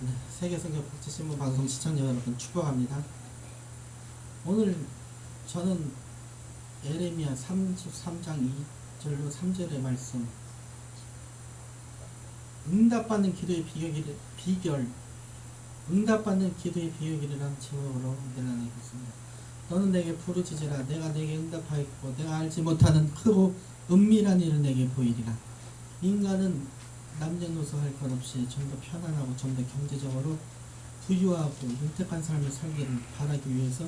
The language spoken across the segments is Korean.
네, 세계성경 복지신문 방송 시청자 여러분 축복합니다. 오늘 저는 에레미야 33장 2절로 3절의 말씀, 응답받는 기도의 비결, 응답받는 기도의 비결이라는 제목으로 내려내겠습니다. 너는 내게 부르짖으라. 내가 내게 응답하였고 내가 알지 못하는 크고 은밀한 일을 내게 보이리라. 인간은 남녀노소 할 것 없이 좀 더 편안하고 좀 더 경제적으로 부유하고 윤택한 삶을 살기를 바라기 위해서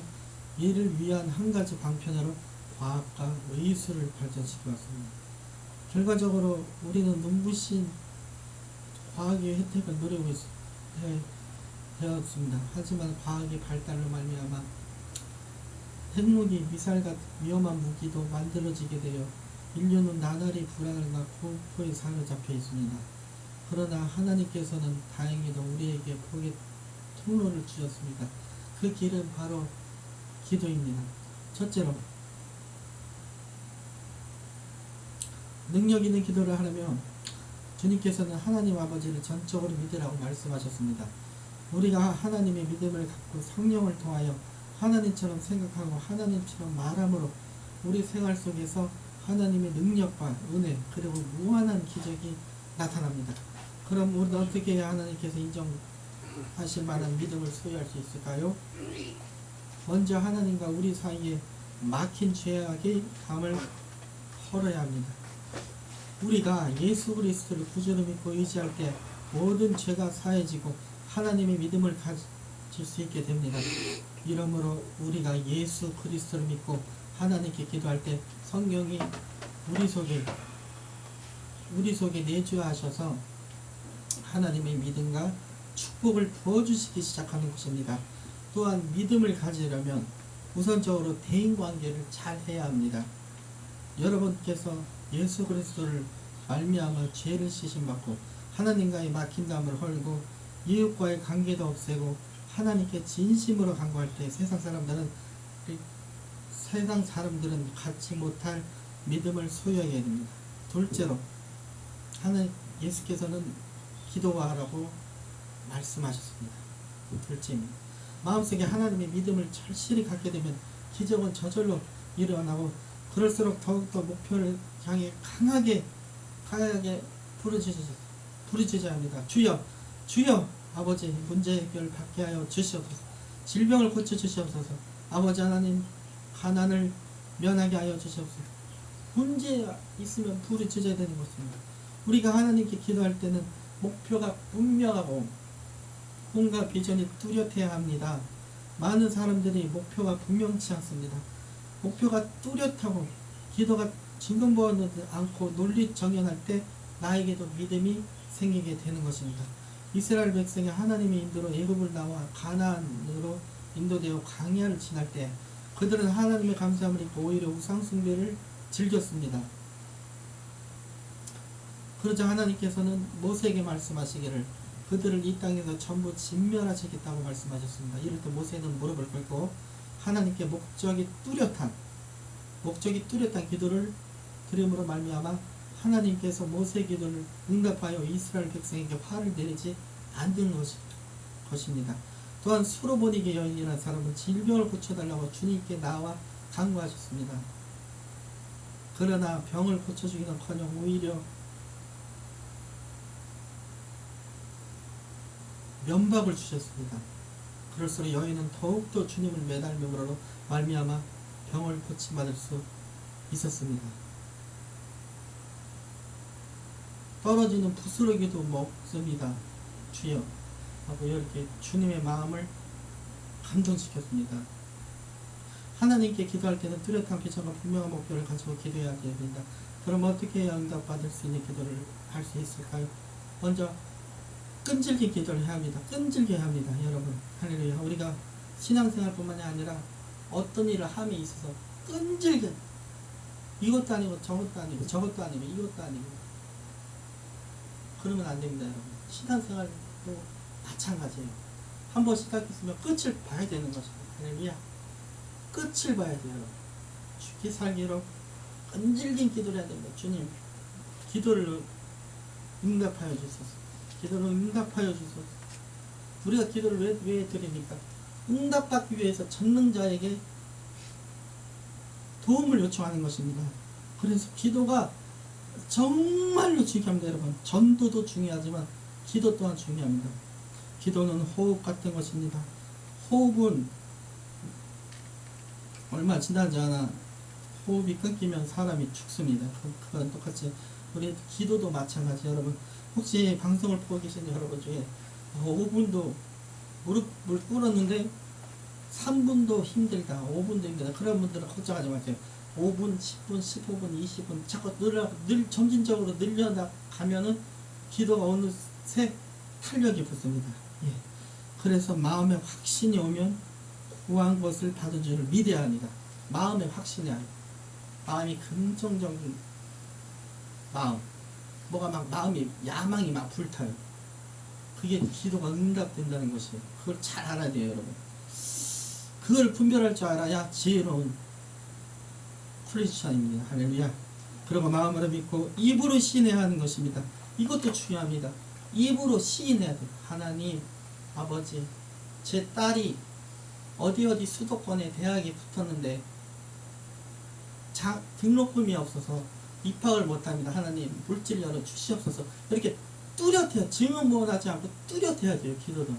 이를 위한 한 가지 방편으로 과학과 의술을 발전시켜 왔습니다. 결과적으로 우리는 눈부신 과학의 혜택을 누리고 되었습니다. 하지만 과학의 발달로 말미암아 핵무기, 미사일 같은 위험한 무기도 만들어지게 되어 인류는 나날이 불안과 공포에 사로잡혀 있습니다. 그러나 하나님께서는 다행히도 우리에게 복의 통로를 주셨습니다. 그 길은 바로 기도입니다. 첫째로, 능력 있는 기도를 하려면 주님께서는 하나님 아버지를 전적으로 믿으라고 말씀하셨습니다. 우리가 하나님의 믿음을 갖고 성령을 통하여 하나님처럼 생각하고 하나님처럼 말함으로 우리 생활 속에서 하나님의 능력과 은혜 그리고 무한한 기적이 나타납니다. 그럼 우리는 어떻게 해야 하나님께서 인정하실 만한 믿음을 소유할 수 있을까요? 먼저 하나님과 우리 사이에 막힌 죄악의 감을 헐어야 합니다. 우리가 예수 그리스도를 구주로 믿고 의지할 때 모든 죄가 사해지고 하나님의 믿음을 가질 수 있게 됩니다. 이러므로 우리가 예수 그리스도를 믿고 하나님께 기도할 때 성령이 우리 속에 내주하셔서 하나님의 믿음과 축복을 부어주시기 시작하는 것입니다. 또한 믿음을 가지려면 우선적으로 대인관계를 잘 해야 합니다. 여러분께서 예수 그리스도를 말미암아 죄를 씻음받고 하나님과의 막힌담을 헐고 이웃과의 관계도 없애고 하나님께 진심으로 간구할 때 세상 사람들은 갖지 못할 믿음을 소유하게 됩니다. 둘째로, 예수께서는 기도하라고 말씀하셨습니다. 둘째입니다. 마음속에 하나님의 믿음을 절실히 갖게 되면 기적은 저절로 일어나고 그럴수록 더욱더 목표를 향해 강하게 부르짖어야 합니다. 주여 아버지, 문제 해결 받게 하여 주시옵소서. 질병을 고쳐 주시옵소서. 아버지 하나님, 가난을 면하게 하여 주시옵소서. 문제 있으면 부르짖어야 되는 것입니다. 우리가 하나님께 기도할 때는 목표가 분명하고 꿈과 비전이 뚜렷해야 합니다. 많은 사람들이 목표가 분명치 않습니다. 목표가 뚜렷하고 기도가 진동보하지 않고 논리정연할 때 나에게도 믿음이 생기게 되는 것입니다. 이스라엘 백성이 하나님의 인도로 애굽을 나와 가나안으로 인도되어 광야를 지날 때 그들은 하나님의 감사함을 잊고 오히려 우상숭배를 즐겼습니다. 그러자 하나님께서는 모세에게 말씀하시기를 그들을 이 땅에서 전부 진멸하시겠다고 말씀하셨습니다. 이럴 때 모세는 무릎을 꿇고 하나님께 목적이 뚜렷한 기도를 드림으로 말미암아 하나님께서 모세의 기도를 응답하여 이스라엘 백성에게 화를 내리지 않는 것입니다. 또한 수로보니게 여인이라는 사람은 질병을 고쳐달라고 주님께 나와 간구하셨습니다. 그러나 병을 고쳐주기는커녕 오히려 면박을 주셨습니다. 그럴수록 여인은 더욱더 주님을 매달림으로 말미암아 병을 고침받을 수 있었습니다. 떨어지는 부스러기도 먹습니다. 주여 하고 이렇게 주님의 마음을 감동시켰습니다. 하나님께 기도할 때는 뚜렷한 비전과 분명한 목표를 가지고 기도해야 됩니다. 그럼 어떻게 해야 응답받을 수 있는 기도를 할 수 있을까요? 먼저 끈질긴 기도를 해야 합니다. 끈질게 해야 합니다. 여러분, 할렐루야. 우리가 신앙생활뿐만이 아니라 어떤 일을 함에 있어서 끈질게, 이것도 아니고 저것도 아니고 이것도 아니고 그러면 안 됩니다. 여러분, 신앙생활도 마찬가지예요. 한번 시작했으면 끝을 봐야 되는 것입니다. 할렐루야. 끝을 봐야 돼요. 여러분, 죽기 살기로 끈질긴 기도를 해야 됩니다. 주님, 기도를 응답하여 주소서. 기도를 응답하여 주소서. 우리가 기도를 왜 드립니까? 응답받기 위해서 전능자에게 도움을 요청하는 것입니다. 그래서 기도가 정말로 중요합니다. 여러분, 전도도 중요하지만 기도 또한 중요합니다. 기도는 호흡 같은 것입니다. 호흡은 얼마 지나지 않아 호흡이 끊기면 사람이 죽습니다. 그건 똑같이 우리 기도도 마찬가지. 여러분, 혹시 방송을 보고 계신 여러분 중에 5분도 무릎을 꿇었는데 3분도 힘들다, 5분도 힘들다, 그런 분들은 걱정하지 마세요. 5분, 10분, 15분, 20분 자꾸 점진적으로 늘려가면은 기도가 어느새 탄력이 붙습니다. 예. 그래서 마음에 확신이 오면 구한 것을 받은 줄을 믿어야 합니다. 마음에 확신이 아니에요. 마음이 긍정적인 마음, 뭐가 막 마음이 야망이 막 불타요. 그게 기도가 응답된다는 것이에요. 그걸 잘 알아야 돼요, 여러분. 그걸 분별할 줄 알아야 지혜로운 크리스찬입니다. 할렐루야. 그리고 마음으로 믿고 입으로 시인해야 하는 것입니다. 이것도 중요합니다. 입으로 시인해야 돼요. 하나님, 아버지, 제 딸이 어디 수도권에 대학에 붙었는데 등록금이 없어서 입학을 못합니다. 하나님, 물질 열어 주시옵소서. 이렇게 뚜렷해요. 증언하지 않고 뚜렷해야 돼요. 기도는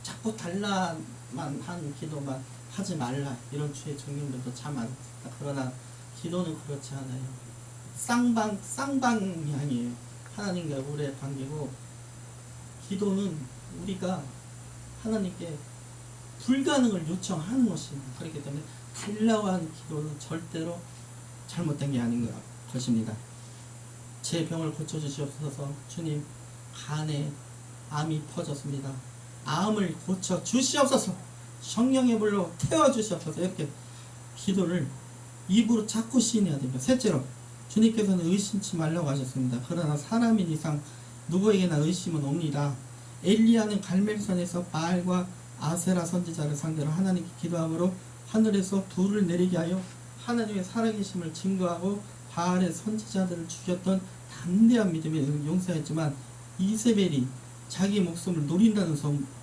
자꾸 달라만 한 기도만 하지 말라, 이런 주의 종류들도 참 많습니다. 그러나 기도는 그렇지 않아요. 쌍방향이에요. 하나님과 우리의 관계고, 기도는 우리가 하나님께 불가능을 요청하는 것입니다. 그렇기 때문에 달라고 하는 기도는 절대로 잘못된 게 아닌 것입니다. 제 병을 고쳐주시옵소서. 주님, 간에 암이 퍼졌습니다. 암을 고쳐 주시옵소서. 성령의 불로 태워주시옵소서. 이렇게 기도를 입으로 자꾸 시인해야 됩니다. 셋째로, 주님께서는 의심치 말라고 하셨습니다. 그러나 사람인 이상 누구에게나 의심은 옵니다. 엘리야는 갈멜산에서 바알과 아세라 선지자를 상대로 하나님께 기도함으로 하늘에서 불을 내리게 하여 하나님의 살아계심을 증거하고 바알의 선지자들을 죽였던 담대한 믿음의 용사였지만, 이세벨이 자기 목숨을 노린다는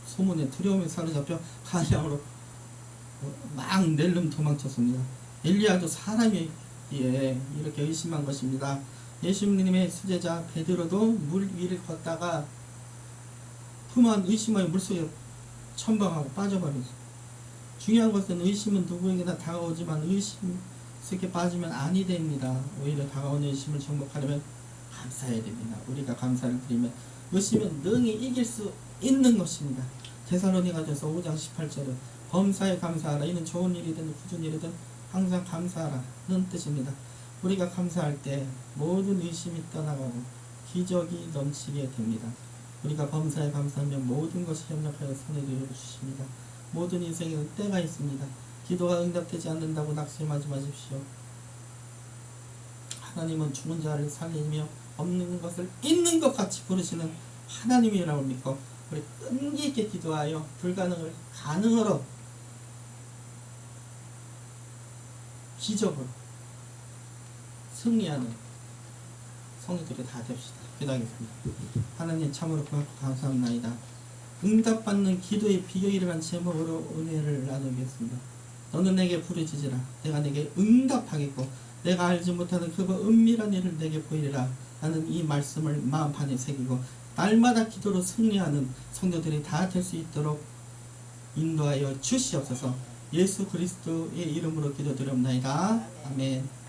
소문에 두려움에 사로잡혀 가량으로 막 낼름 도망쳤습니다. 엘리야도 사람이기에 이렇게 의심한 것입니다. 예수님의 수제자 베드로도 물 위를 걷다가 푸만 의심하여 물속에 첨벙하고 빠져버렸어요. 중요한 것은 의심은 누구에게나 다가오지만 의심 속에 빠지면 아니 됩니다. 오히려 다가오는 의심을 정복하려면 감사해야 됩니다. 우리가 감사를 드리면 의심은 능히 이길 수 있는 것입니다. 데살로니가전서 5장 18절은 범사에 감사하라. 이는 좋은 일이든 굳은 일이든 항상 감사하라는 뜻입니다. 우리가 감사할 때 모든 의심이 떠나가고 기적이 넘치게 됩니다. 우리가 범사에 감사하면 모든 것이 협력하여 손에 이루어주십니다. 모든 인생에는 때가 있습니다. 기도가 응답되지 않는다고 낙심하지 마십시오. 하나님은 죽은 자를 살리며 없는 것을 있는 것 같이 부르시는 하나님이라고 믿고 우리 끈기 있게 기도하여 불가능을 가능으로, 기적으로 승리하는 성도들이 다 됩시다. 기도하겠습니다. 하나님, 참으로 고맙고 감사합나이다. 응답받는 기도의 비결이라는 제목으로 은혜를 나누겠습니다. 너는 내게 부르짖으라. 내가 내게 응답하겠고 내가 알지 못하는 그 은밀한 일을 내게 보이리라. 나는 이 말씀을 마음판에 새기고 날마다 기도로 승리하는 성도들이 다 될 수 있도록 인도하여 주시옵소서. 예수 그리스도의 이름으로 기도드립니다. 아멘.